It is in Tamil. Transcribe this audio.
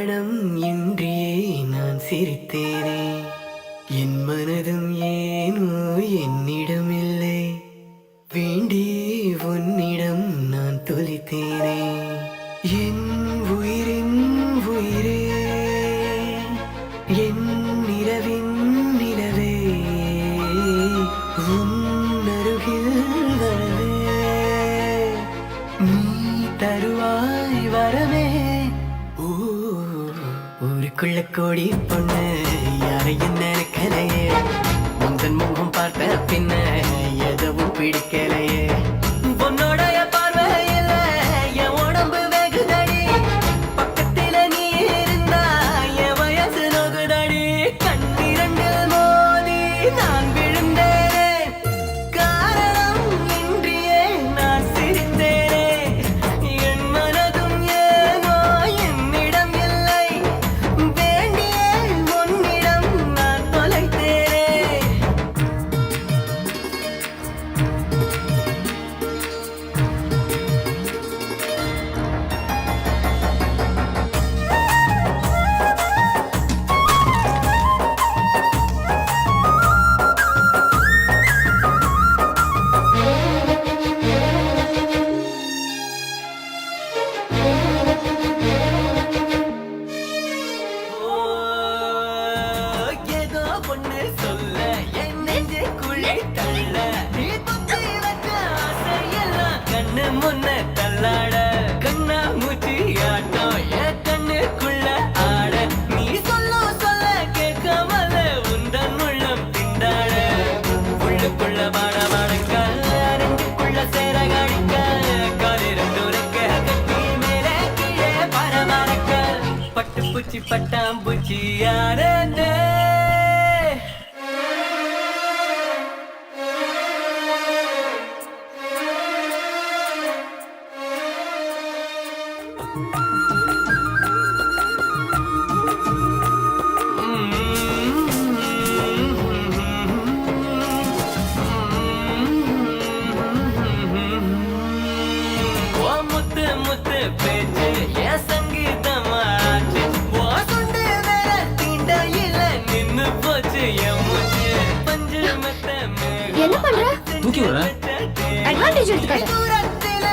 காரணம் இன்றியே நான் சிரித்தேனே, என் மனதும் ஏனோ என்னிடமில்லை, வேண்டி உன்னிடம் நான் தொலைத்தேனே. என் உயிரின் உயிரே, என் நிலவின் நிலவே, உன் அருகில் வரவே நீ தருவாய் வரவே. ஊருக்குள்ள கோடி பொண்ணு யாரையும் நினைக்கலையே, முந்தன் முகம் பார்த்த பின்ன எதுவும் பிடிக்கலையே. பொன்னோடைய பார்வையில என் உடம்பு வெகுதடி, பக்கத்தில நீ இருந்தா என் வயசு நோகுதடி. கண்ணிரண்டில் மோதி நான் விழுந்தேனே, காரணம் இன்றியே நான் சிரித்தேனே. என் மனதும் ஏனோ என்னிடம் இல்லை, வேண்டியே உன்னிடம் நான் தொலைத்தேனே. ஏதோ ஒண்ணு சொல்ல என் நெஞ்சு குழி தள்ள, நீ புத்தி வச்ச ஆசையெல்லாம் கண்ணு முன்ன தள்ளாட. கண்ணா மூச்சி ஆட்டம் என் கண்ணுக்குள்ள ஆட, நீ சொல்ல கேட்காமல உந்தன் உள்ளம் திண்டாட. உள்ளுக்குள்ள பாட பாடக்க நெஞ்சுக்குள்ள சேர காடிக்க, காலிரண்டுரைக்க கட்டி மேல கீழே பரமரக்க. பட்டு பூச்சி பட்டாம்பூச்சி யாரே. முத்து முத்து பேச்சு என் சங்கீதமாச்சு, ஓ சுண்டு வேற தீண்டையில நின்னு போச்சு என் மூச்சு. பஞ்சு மெத்த என்ன பண்ற? தூக்கி விடுறேன். அட்வான்டேஜ் எடுத்துக்காத. தூரத்தில